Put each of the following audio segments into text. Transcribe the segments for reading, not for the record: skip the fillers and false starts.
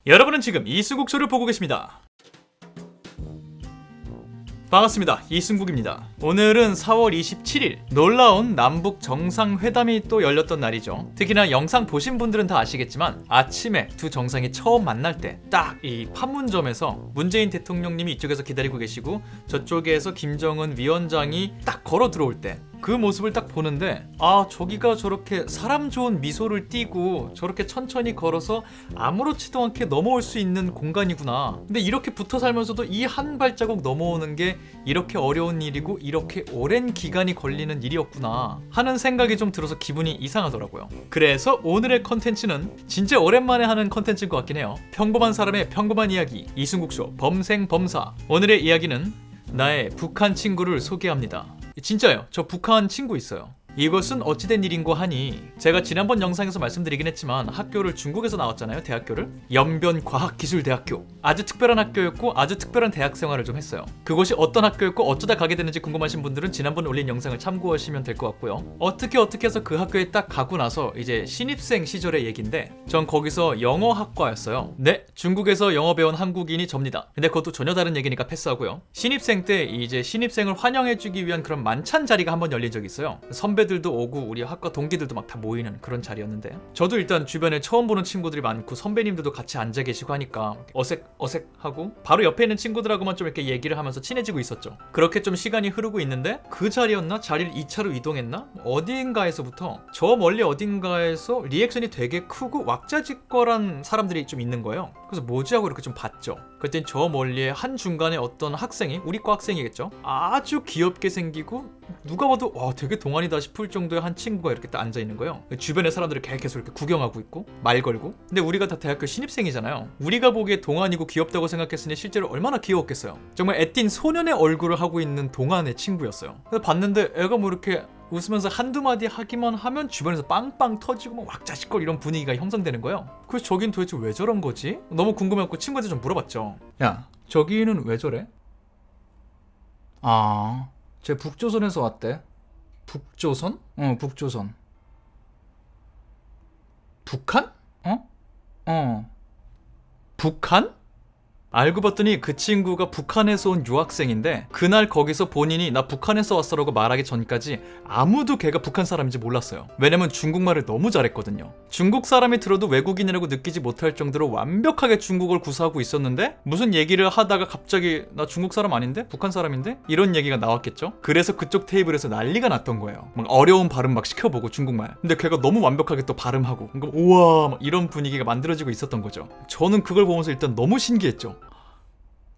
여러분은 지금 이승국쇼를 보고 계십니다. 반갑습니다. 이승국입니다. 오늘은 4월 27일 놀라운 남북 정상회담이 또 열렸던 날이죠. 특히나 영상 보신 분들은 다 아시겠지만 아침에 두 정상이 처음 만날 때 딱 이 판문점에서 문재인 대통령님이 이쪽에서 기다리고 계시고 저쪽에서 김정은 위원장이 딱 걸어 들어올 때 그 모습을 딱 보는데 저기가 저렇게 사람 좋은 미소를 띠고 저렇게 천천히 걸어서 아무렇지도 않게 넘어올 수 있는 공간이구나. 근데 이렇게 붙어 살면서도 이 한 발자국 넘어오는 게 이렇게 어려운 일이고 이렇게 오랜 기간이 걸리는 일이었구나 하는 생각이 좀 들어서 기분이 이상하더라고요. 그래서 오늘의 컨텐츠는 진짜 오랜만에 하는 컨텐츠인 것 같긴 해요. 평범한 사람의 평범한 이야기, 이승국쇼 범생범사. 오늘의 이야기는 나의 북한 친구를 소개합니다. 진짜요. 저 북한 친구 있어요. 이것은 어찌된 일인고 하니 제가 지난번 영상에서 말씀드리긴 했지만 학교를 중국에서 나왔잖아요. 대학교를 연변과학기술대학교. 아주 특별한 학교였고 아주 특별한 대학 생활을 좀 했어요. 그것이 어떤 학교였고 어쩌다 가게 됐는지 궁금하신 분들은 지난번 올린 영상을 참고하시면 될 것 같고요. 어떻게 해서 그 학교에 딱 가고 나서 이제 신입생 시절의 얘기인데 전 거기서 영어학과였어요. 네, 중국에서 영어 배운 한국인이 접니다. 근데 그것도 전혀 다른 얘기니까 패스하고요. 신입생 때 이제 신입생을 환영해주기 위한 그런 만찬 자리가 한번 열린 적이 있어요. 선배들도 오고 우리 학과 동기들도 막 다 모이는 그런 자리였는데 저도 일단 주변에 처음 보는 친구들이 많고 선배님들도 같이 앉아 계시고 하니까 어색하고 바로 옆에 있는 친구들하고만 좀 이렇게 얘기를 하면서 친해지고 있었죠. 그렇게 좀 시간이 흐르고 있는데 그 자리였나? 자리를 2차로 이동했나? 어딘가에서부터 저 멀리 어딘가에서 리액션이 되게 크고 왁자지껄한 사람들이 좀 있는 거예요. 그래서 뭐지 하고 이렇게 좀 봤죠. 그랬더니 저 멀리에 한 중간에 어떤 학생이 우리 과 학생이겠죠. 아주 귀엽게 생기고 누가 봐도 와 되게 동안이다 싶을 정도의 한 친구가 이렇게 딱 앉아있는 거예요. 주변에 사람들이 계속 이렇게 구경하고 있고 말 걸고. 근데 우리가 다 대학교 신입생이잖아요. 우리가 보기에 동안이고 귀엽다고 생각했으니 실제로 얼마나 귀여웠겠어요. 정말 애띤 소년의 얼굴을 하고 있는 동안의 친구였어요. 그래서 봤는데 애가 뭐 이렇게 웃으면서 한두 마디 하기만 하면 주변에서 빵빵 터지고 막 왁자지껄 이런 분위기가 형성되는 거예요. 그래서 저긴 도대체 왜 저런 거지? 너무 궁금해갖고 친구한테 좀 물어봤죠. 야, 저기는 왜 저래? 쟤 북조선에서 왔대. 북조선? 북조선. 북한? 북한? 알고 봤더니 그 친구가 북한에서 온 유학생인데 그날 거기서 본인이 나 북한에서 왔어라고 말하기 전까지 아무도 걔가 북한 사람인지 몰랐어요. 왜냐면 중국말을 너무 잘했거든요. 중국 사람이 들어도 외국인이라고 느끼지 못할 정도로 완벽하게 중국어를 구사하고 있었는데 무슨 얘기를 하다가 갑자기 나 중국 사람 아닌데? 북한 사람인데? 이런 얘기가 나왔겠죠? 그래서 그쪽 테이블에서 난리가 났던 거예요. 막 어려운 발음 막 시켜보고 중국말. 근데 걔가 너무 완벽하게 또 발음하고 그러니까 우와 막 이런 분위기가 만들어지고 있었던 거죠. 저는 그걸 보면서 일단 너무 신기했죠.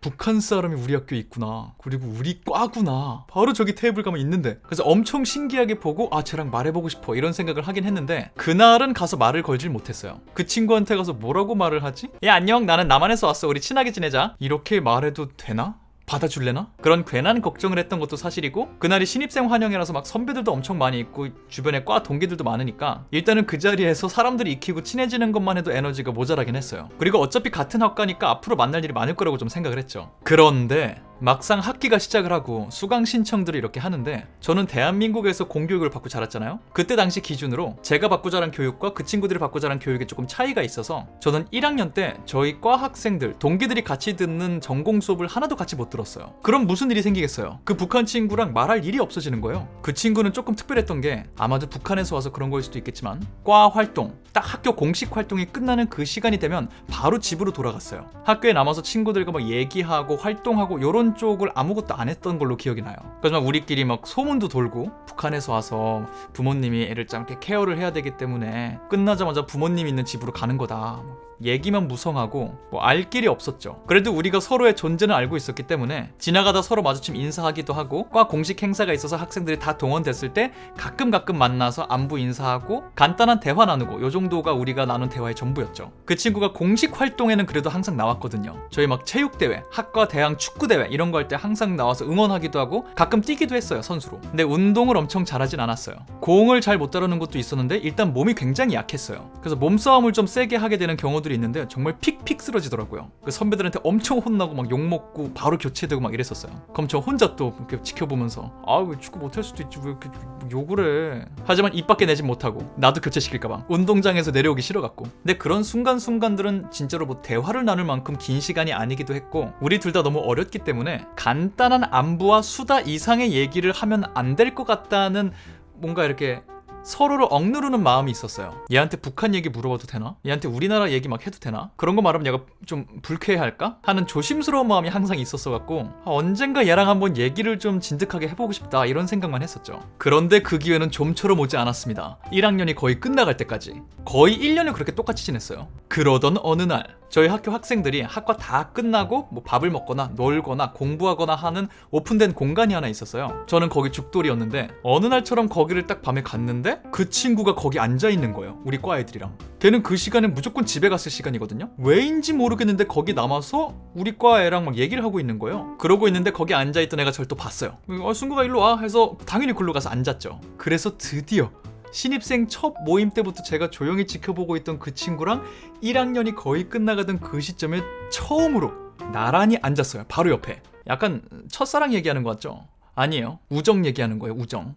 북한 사람이 우리 학교에 있구나. 그리고 우리 과구나. 바로 저기 테이블 가면 있는데. 그래서 엄청 신기하게 보고 쟤랑 말해보고 싶어 이런 생각을 하긴 했는데 그날은 가서 말을 걸질 못했어요. 그 친구한테 가서 뭐라고 말을 하지? 야 안녕 나는 남한에서 왔어. 우리 친하게 지내자. 이렇게 말해도 되나? 받아줄래나? 그런 괜한 걱정을 했던 것도 사실이고 그날이 신입생 환영이라서 막 선배들도 엄청 많이 있고 주변에 과 동기들도 많으니까 일단은 그 자리에서 사람들이 익히고 친해지는 것만 해도 에너지가 모자라긴 했어요. 그리고 어차피 같은 학과니까 앞으로 만날 일이 많을 거라고 좀 생각을 했죠. 그런데 막상 학기가 시작을 하고 수강 신청들을 이렇게 하는데 저는 대한민국에서 공교육을 받고 자랐잖아요. 그때 당시 기준으로 제가 받고 자란 교육과 그 친구들이 받고 자란 교육에 조금 차이가 있어서 저는 1학년 때 저희 과 학생들 동기들이 같이 듣는 전공 수업을 하나도 같이 못 들었어요. 그럼 무슨 일이 생기겠어요? 그 북한 친구랑 말할 일이 없어지는 거예요. 그 친구는 조금 특별했던 게 아마도 북한에서 와서 그런 거일 수도 있겠지만 과 활동, 딱 학교 공식 활동이 끝나는 그 시간이 되면 바로 집으로 돌아갔어요. 학교에 남아서 친구들과 막 얘기하고 활동하고 요런 쪽을 아무것도 안 했던 걸로 기억이 나요. 그래서 막 우리끼리 막 소문도 돌고 북한에서 와서 부모님이 애를 짱 이렇게 케어를 해야 되기 때문에 끝나자마자 부모님 있는 집으로 가는 거다. 얘기만 무성하고 뭐 알 길이 없었죠. 그래도 우리가 서로의 존재는 알고 있었기 때문에 지나가다 서로 마주치면 인사하기도 하고 과 공식 행사가 있어서 학생들이 다 동원됐을 때 가끔 만나서 안부 인사하고 간단한 대화 나누고 요 정도가 우리가 나눈 대화의 전부였죠. 그 친구가 공식 활동에는 그래도 항상 나왔거든요. 저희 막 체육대회, 학과 대항 축구대회 이런 거 할 때 항상 나와서 응원하기도 하고 가끔 뛰기도 했어요, 선수로. 근데 운동을 엄청 잘하진 않았어요. 공을 잘 못 다루는 것도 있었는데 일단 몸이 굉장히 약했어요. 그래서 몸싸움을 좀 세게 하게 되는 경우들이 친구들이 있는데 정말 픽픽 쓰러지더라고요. 그 선배들한테 엄청 혼나고 막 욕먹고 바로 교체되고 막 이랬었어요. 그럼 저 혼자 또 이렇게 지켜보면서 왜 축구 못할 수도 있지 왜 이렇게 욕을 해. 하지만 입 밖에 내진 못하고 나도 교체시킬까봐 운동장에서 내려오기 싫어갖고. 근데 그런 순간순간들은 진짜로 뭐 대화를 나눌 만큼 긴 시간이 아니기도 했고 우리 둘 다 너무 어렸기 때문에 간단한 안부와 수다 이상의 얘기를 하면 안 될 것 같다는 뭔가 이렇게 서로를 억누르는 마음이 있었어요. 얘한테 북한 얘기 물어봐도 되나? 얘한테 우리나라 얘기 막 해도 되나? 그런 거 말하면 얘가 좀 불쾌해할까? 하는 조심스러운 마음이 항상 있었어갖고 언젠가 얘랑 한번 얘기를 좀 진득하게 해보고 싶다 이런 생각만 했었죠. 그런데 그 기회는 좀처럼 오지 않았습니다. 1학년이 거의 끝나갈 때까지 거의 1년을 그렇게 똑같이 지냈어요. 그러던 어느 날 저희 학교 학생들이 학과 다 끝나고 뭐 밥을 먹거나 놀거나 공부하거나 하는 오픈된 공간이 하나 있었어요. 저는 거기 죽돌이었는데 어느 날처럼 거기를 딱 밤에 갔는데 그 친구가 거기 앉아있는 거예요. 우리 과 애들이랑. 걔는 그 시간에 무조건 집에 갔을 시간이거든요. 왜인지 모르겠는데 거기 남아서 우리 과 애랑 막 얘기를 하고 있는 거예요. 그러고 있는데 거기 앉아있던 애가 저를 또 봤어요. 승구가 일로 와 해서 당연히 글로 가서 앉았죠. 그래서 드디어 신입생 첫 모임 때부터 제가 조용히 지켜보고 있던 그 친구랑 1학년이 거의 끝나가던 그 시점에 처음으로 나란히 앉았어요. 바로 옆에. 약간 첫사랑 얘기하는 거 같죠? 아니에요. 우정 얘기하는 거예요. 우정.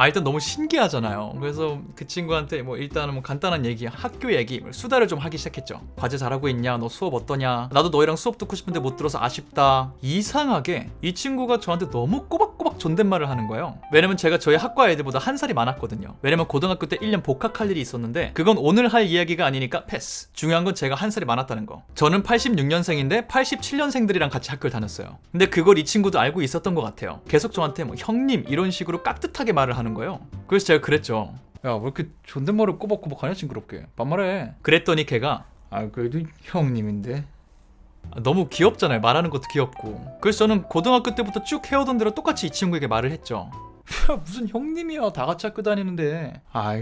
일단 너무 신기하잖아요. 그래서 그 친구한테 뭐 일단은 뭐 간단한 얘기, 학교 얘기, 수다를 좀 하기 시작했죠. 과제 잘하고 있냐? 너 수업 어떠냐? 나도 너희랑 수업 듣고 싶은데 못 들어서 아쉽다. 이상하게 이 친구가 저한테 너무 꼬박꼬박 존댓말을 하는 거예요. 왜냐면 제가 저희 학과 애들보다 한 살이 많았거든요. 왜냐면 고등학교 때 1년 복학할 일이 있었는데 그건 오늘 할 이야기가 아니니까 패스. 중요한 건 제가 한 살이 많았다는 거. 저는 86년생인데 87년생들이랑 같이 학교를 다녔어요. 근데 그걸 이 친구도 알고 있었던 것 같아요. 계속 저한테 뭐 형님 이런 식으로 깍듯하게 말을 하는 거예요. 그래서 제가 그랬죠. 야, 왜 이렇게 존댓말을 꼬박꼬박 하냐 징그럽게. 반말해. 그랬더니 걔가 그래도 형님인데. 너무 귀엽잖아요. 말하는 것도 귀엽고. 그래서 저는 고등학교 때부터 쭉 해오던 대로 똑같이 이 친구에게 말을 했죠. 야, 무슨 형님이야. 다 같이 학교 다니는데.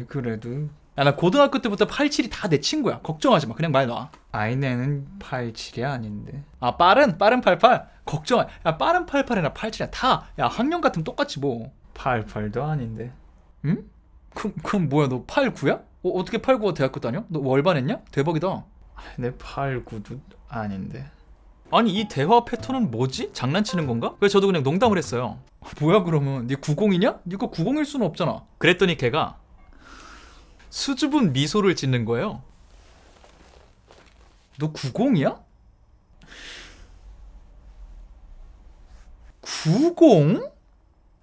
그래도. 야, 나 고등학교 때부터 87이 다 내 친구야. 걱정하지 마. 그냥 말 놔. 내는 87이 아닌데. 빠른 88. 걱정. 야, 빠른 88이나 87이야. 다. 야, 학년 같으면 똑같이 뭐. 88도 아닌데. 응? 그럼 뭐야, 너 89야? 어떻게 89가 대학교 다녀? 너 월반했냐? 대박이다. 내 89도 아닌데. 아니 이 대화 패턴은 뭐지? 장난치는 건가? 그래서 저도 그냥 농담을 했어요. 뭐야 그러면 네 90이냐? 네가 90일 수는 없잖아. 그랬더니 걔가 수줍은 미소를 짓는 거예요. 너 90이야? 90?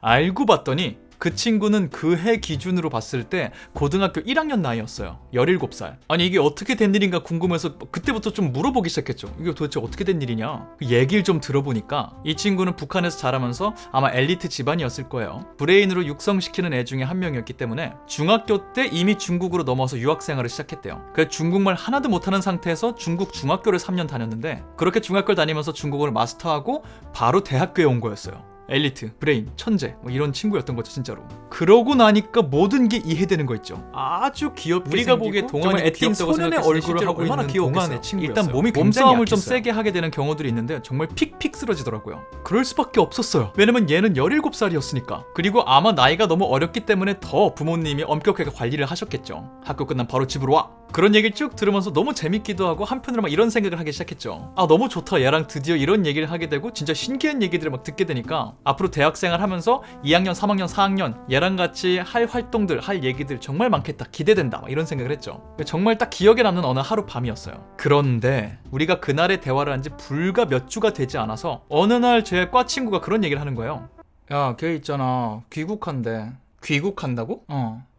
알고 봤더니 그 친구는 그 해 기준으로 봤을 때 고등학교 1학년 나이였어요. 17살. 아니 이게 어떻게 된 일인가 궁금해서 그때부터 좀 물어보기 시작했죠. 이게 도대체 어떻게 된 일이냐. 그 얘기를 좀 들어보니까 이 친구는 북한에서 자라면서 아마 엘리트 집안이었을 거예요. 브레인으로 육성시키는 애 중에 한 명이었기 때문에 중학교 때 이미 중국으로 넘어서 유학생활을 시작했대요. 그래서 중국말 하나도 못하는 상태에서 중국 중학교를 3년 다녔는데 그렇게 중학교를 다니면서 중국어를 마스터하고 바로 대학교에 온 거였어요. 엘리트, 브레인, 천재 뭐 이런 친구였던 거죠 진짜로. 그러고 나니까 모든 게 이해되는 거 있죠. 아주 귀엽게 우리가 보기에 동안이 액팅 소년의 얼굴을 하고 있는 동안의 친구였어요. 일단 몸이 몸싸움을 좀 세게 하게 되는 경우들이 있는데 정말 픽픽 쓰러지더라고요. 그럴 수밖에 없었어요. 왜냐면 얘는 17살이었으니까. 그리고 아마 나이가 너무 어렸기 때문에 더 부모님이 엄격하게 관리를 하셨겠죠. 학교 끝나면 바로 집으로 와. 그런 얘기를 쭉 들으면서 너무 재밌기도 하고 한편으로 막 이런 생각을 하기 시작했죠. 너무 좋다. 얘랑 드디어 이런 얘기를 하게 되고 진짜 신기한 얘기들을 막 듣게 되니까 앞으로 대학생활 하면서 2학년, 3학년, 4학년 얘랑 같이 할 활동들, 할 얘기들 정말 많겠다. 기대된다. 막 이런 생각을 했죠. 정말 딱 기억에 남는 어느 하룻밤이었어요. 그런데 우리가 그날의 대화를 한 지 불과 몇 주가 되지 않아서 어느 날 제 과 친구가 그런 얘기를 하는 거예요. 야, 걔 있잖아. 귀국한대. 귀국한다고?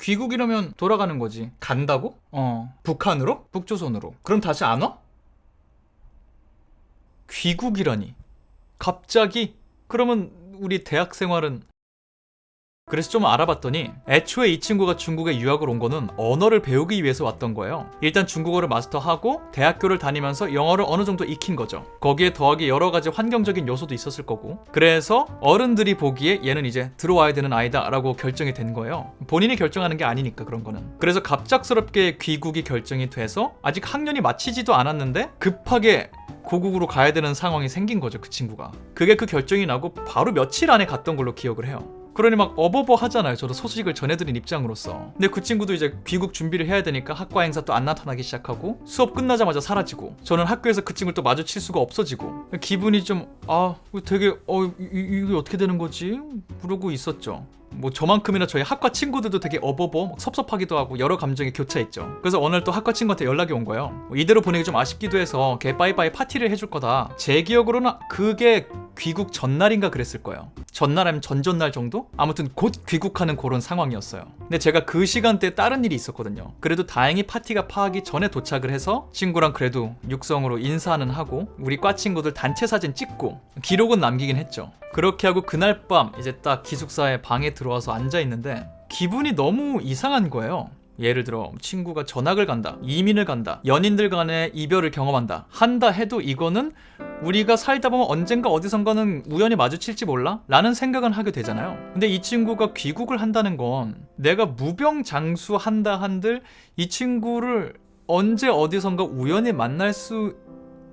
귀국이라면 돌아가는 거지. 간다고? 북한으로? 북조선으로. 그럼 다시 안 와? 귀국이라니. 갑자기? 그러면 우리 대학 생활은... 그래서 좀 알아봤더니 애초에 이 친구가 중국에 유학을 온 거는 언어를 배우기 위해서 왔던 거예요. 일단 중국어를 마스터하고 대학교를 다니면서 영어를 어느 정도 익힌 거죠. 거기에 더하기 여러 가지 환경적인 요소도 있었을 거고. 그래서 어른들이 보기에 얘는 이제 들어와야 되는 아이다 라고 결정이 된 거예요. 본인이 결정하는 게 아니니까 그런 거는. 그래서 갑작스럽게 귀국이 결정이 돼서 아직 학년이 마치지도 않았는데 급하게 고국으로 가야 되는 상황이 생긴 거죠. 그 친구가. 그게 그 결정이 나고 바로 며칠 안에 갔던 걸로 기억을 해요. 그러니 막 어버버 하잖아요. 저도 소식을 전해드린 입장으로서. 근데 그 친구도 이제 귀국 준비를 해야 되니까 학과 행사 또 안 나타나기 시작하고 수업 끝나자마자 사라지고 저는 학교에서 그 친구를 또 마주칠 수가 없어지고 기분이 좀 되게 이게 어떻게 되는 거지? 그러고 있었죠. 뭐 저만큼이나 저희 학과 친구들도 되게 어버버 섭섭하기도 하고 여러 감정이 교차했죠. 그래서 어느 날 또 학과 친구한테 연락이 온 거예요. 이대로 보내기 좀 아쉽기도 해서 걔 빠이빠이 파티를 해줄 거다. 제 기억으로는 그게 귀국 전날인가 그랬을 거예요. 전날 아니면 전전날 정도? 아무튼 곧 귀국하는 그런 상황이었어요. 근데 제가 그 시간대에 다른 일이 있었거든요. 그래도 다행히 파티가 파하기 전에 도착을 해서 친구랑 그래도 육성으로 인사는 하고 우리 과 친구들 단체 사진 찍고 기록은 남기긴 했죠. 그렇게 하고 그날 밤 이제 딱 기숙사에 방에 들어와서 앉아있는데 기분이 너무 이상한 거예요. 예를 들어 친구가 전학을 간다, 이민을 간다, 연인들 간의 이별을 경험한다 한다 해도 이거는 우리가 살다 보면 언젠가 어디선가는 우연히 마주칠지 몰라? 라는 생각은 하게 되잖아요. 근데 이 친구가 귀국을 한다는 건 내가 무병장수한다 한들 이 친구를 언제 어디선가 우연히 만날 수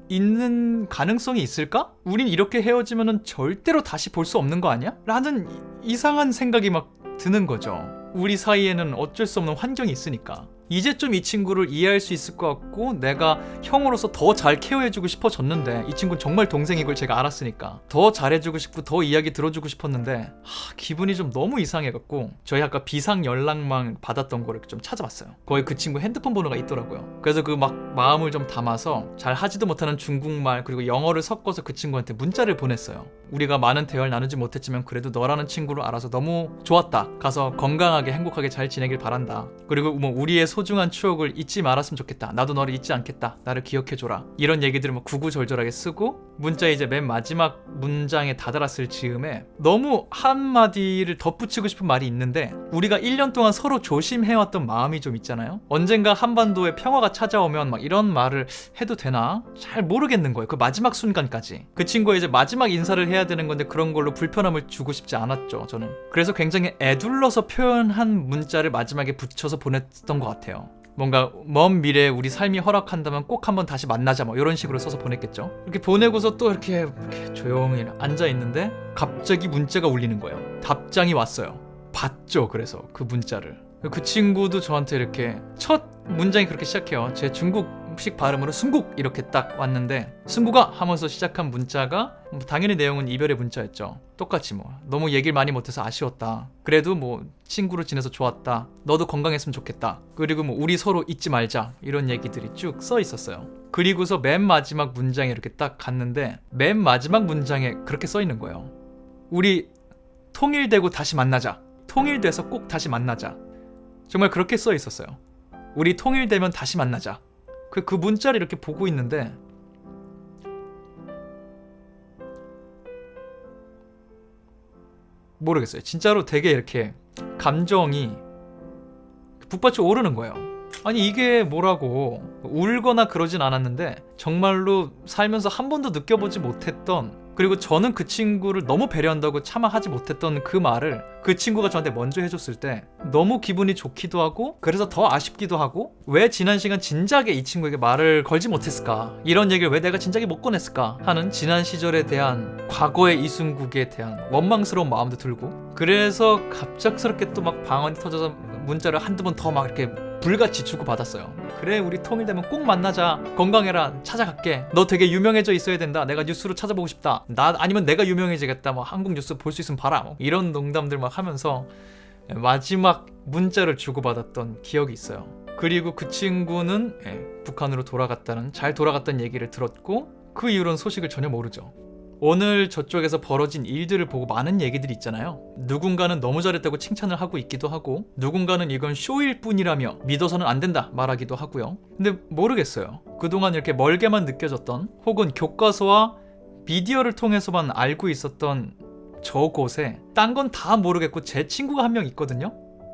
있는 가능성이 있을까? 우린 이렇게 헤어지면은 절대로 다시 볼 수 없는 거 아니야? 라는 이상한 생각이 막 드는 거죠. 우리 사이에는 어쩔 수 없는 환경이 있으니까. 이제 좀 이 친구를 이해할 수 있을 것 같고 내가 형으로서 더 잘 케어해주고 싶어졌는데 이 친구는 정말 동생인 걸 제가 알았으니까 더 잘해주고 싶고 더 이야기 들어주고 싶었는데 기분이 좀 너무 이상해갖고 저희 아까 비상 연락망 받았던 거를 좀 찾아봤어요. 거기 그 친구 핸드폰 번호가 있더라고요. 그래서 그 막 마음을 좀 담아서 잘 하지도 못하는 중국말 그리고 영어를 섞어서 그 친구한테 문자를 보냈어요. 우리가 많은 대화를 나누지 못했지만 그래도 너라는 친구를 알아서 너무 좋았다. 가서 건강하게 행복하게 잘 지내길 바란다. 그리고 뭐 우리의 소중한 추억을 잊지 말았으면 좋겠다. 나도 너를 잊지 않겠다. 나를 기억해줘라. 이런 얘기들을 막 구구절절하게 쓰고 문자에 이제 맨 마지막 문장에 다다랐을 즈음에 너무 한마디를 덧붙이고 싶은 말이 있는데 우리가 1년 동안 서로 조심해왔던 마음이 좀 있잖아요. 언젠가 한반도에 평화가 찾아오면 막 이런 말을 해도 되나? 잘 모르겠는 거예요. 그 마지막 순간까지. 그 친구가 이제 마지막 인사를 해야 되는 건데 그런 걸로 불편함을 주고 싶지 않았죠. 저는. 그래서 굉장히 애둘러서 표현한 문자를 마지막에 붙여서 보냈던 것 같아요. 뭔가 먼 미래에 우리 삶이 허락한다면 꼭 한번 다시 만나자 뭐 이런 식으로 써서 보냈겠죠. 이렇게 보내고서 또 이렇게 조용히 앉아있는데 갑자기 문자가 울리는 거예요. 답장이 왔어요. 봤죠. 그래서 그 문자를. 그 친구도 저한테 이렇게 첫 문장이 그렇게 시작해요. 제 중국식 발음으로 순국 이렇게 딱 왔는데 순국아 하면서 시작한 문자가 당연히 내용은 이별의 문자였죠. 똑같이 뭐 너무 얘기를 많이 못해서 아쉬웠다. 그래도 뭐 친구로 지내서 좋았다. 너도 건강했으면 좋겠다. 그리고 뭐 우리 서로 잊지 말자. 이런 얘기들이 쭉 써 있었어요. 그리고서 맨 마지막 문장에 이렇게 딱 갔는데 맨 마지막 문장에 그렇게 써 있는 거예요. 우리 통일되고 다시 만나자. 통일돼서 꼭 다시 만나자. 정말 그렇게 써 있었어요. 우리 통일되면 다시 만나자. 그 문자를 이렇게 보고 있는데 모르겠어요. 진짜로 되게 이렇게 감정이 북받쳐 오르는 거예요. 아니 이게 뭐라고 울거나 그러진 않았는데 정말로 살면서 한 번도 느껴보지 못했던 그리고 저는 그 친구를 너무 배려한다고 차마 하지 못했던 그 말을 그 친구가 저한테 먼저 해줬을 때 너무 기분이 좋기도 하고 그래서 더 아쉽기도 하고 왜 지난 시간 진작에 이 친구에게 말을 걸지 못했을까 이런 얘기를 왜 내가 진작에 못 꺼냈을까 하는 지난 시절에 대한 과거의 이순국에 대한 원망스러운 마음도 들고 그래서 갑작스럽게 또 막 방언이 터져서 문자를 한두 번 더 막 이렇게 불같이 주고받았어요. 그래 우리 통일되면 꼭 만나자. 건강해라. 찾아갈게. 너 되게 유명해져 있어야 된다. 내가 뉴스로 찾아보고 싶다. 나 아니면 내가 유명해지겠다. 뭐 한국 뉴스 볼 수 있으면 봐라. 뭐 이런 농담들 막 하면서 마지막 문자를 주고받았던 기억이 있어요. 그리고 그 친구는 북한으로 돌아갔다는 잘 돌아갔다는 얘기를 들었고 그 이후로는 소식을 전혀 모르죠. 오늘 저쪽에서 벌어진 일들을 보고 많은 얘기들이 있잖아요. 누군가는 너무 잘했다고 칭찬을 하고 있기도 하고 누군가는 이건 쇼일 뿐이라며 믿어서는 안 된다 말하기도 하고요. 근데 모르겠어요. 그동안 이렇게 멀게만 느껴졌던 혹은 교과서와 미디어를 통해서만 알고 있었던 저곳에 딴 건 다 모르겠고 제 친구가 한 명 있거든요.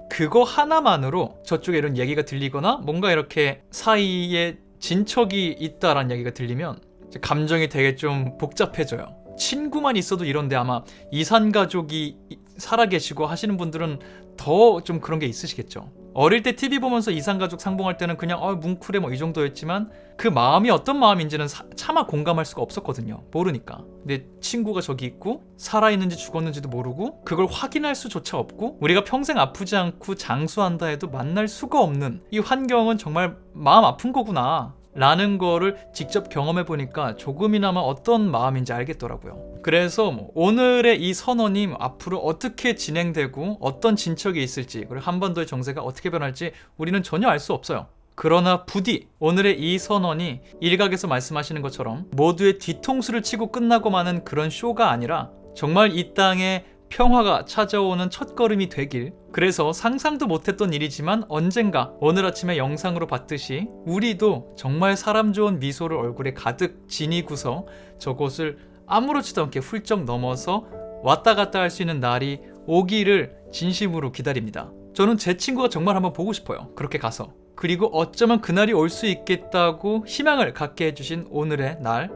그거 하나만으로 저쪽에 이런 얘기가 들리거나 뭔가 이렇게 사이에 진척이 있다라는 얘기가 들리면 감정이 되게 좀 복잡해져요. 친구만 있어도 이런데 아마 이산가족이 살아계시고 하시는 분들은 더 좀 그런 게 있으시겠죠. 어릴 때 TV 보면서 이산가족 상봉할 때는 그냥 뭉클해 뭐 이 정도였지만 그 마음이 어떤 마음인지는 차마 공감할 수가 없었거든요. 모르니까. 내 친구가 저기 있고 살아있는지 죽었는지도 모르고 그걸 확인할 수조차 없고 우리가 평생 아프지 않고 장수한다 해도 만날 수가 없는 이 환경은 정말 마음 아픈 거구나 라는 거를 직접 경험해보니까 조금이나마 어떤 마음인지 알겠더라고요. 그래서 오늘의 이 선언이 앞으로 어떻게 진행되고 어떤 진척이 있을지 그리고 한반도의 정세가 어떻게 변할지 우리는 전혀 알 수 없어요. 그러나 부디 오늘의 이 선언이 일각에서 말씀하시는 것처럼 모두의 뒤통수를 치고 끝나고 마는 그런 쇼가 아니라 정말 이 땅에 평화가 찾아오는 첫걸음이 되길, 그래서 상상도 못했던 일이지만 언젠가 오늘 아침에 영상으로 봤듯이 우리도 정말 사람 좋은 미소를 얼굴에 가득 지니고서 저곳을 아무렇지도 않게 훌쩍 넘어서 왔다 갔다 할 수 있는 날이 오기를 진심으로 기다립니다. 저는 제 친구가 정말 한번 보고 싶어요. 그렇게 가서. 그리고 어쩌면 그날이 올 수 있겠다고 희망을 갖게 해주신 오늘의 날,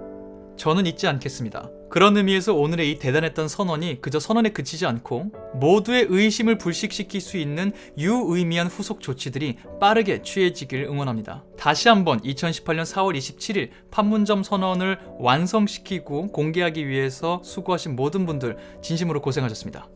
저는 잊지 않겠습니다. 그런 의미에서 오늘의 이 대단했던 선언이 그저 선언에 그치지 않고 모두의 의심을 불식시킬 수 있는 유의미한 후속 조치들이 빠르게 취해지길 응원합니다. 다시 한번 2018년 4월 27일 판문점 선언을 완성시키고 공개하기 위해서 수고하신 모든 분들 진심으로 고생하셨습니다.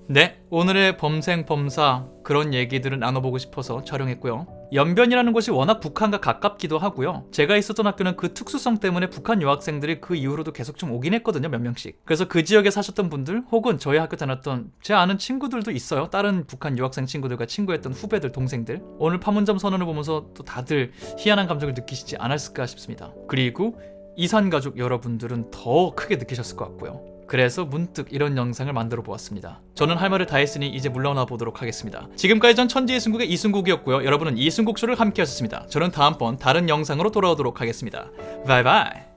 네, 오늘의 범생범사 그런 얘기들을 나눠보고 싶어서 촬영했고요. 연변이라는 곳이 워낙 북한과 가깝기도 하고요. 제가 있었던 학교는 그 특수성 때문에 북한 유학생들이 그 이후로도 계속 좀 오긴 했거든요. 몇 명씩. 그래서 그 지역에 사셨던 분들 혹은 저희 학교 다녔던 제 아는 친구들도 있어요. 다른 북한 유학생 친구들과 친구였던 후배들, 동생들. 오늘 판문점 선언을 보면서 또 다들 희한한 감정을 느끼시지 않았을까 싶습니다. 그리고 이산가족 여러분들은 더 크게 느끼셨을 것 같고요. 그래서 문득 이런 영상을 만들어 보았습니다. 저는 할 말을 다 했으니 이제 물러나 보도록 하겠습니다. 지금까지 전 천지의 승국의 이승국이었고요. 여러분은 이승국쇼를 함께 하셨습니다. 저는 다음번 다른 영상으로 돌아오도록 하겠습니다. 바이바이.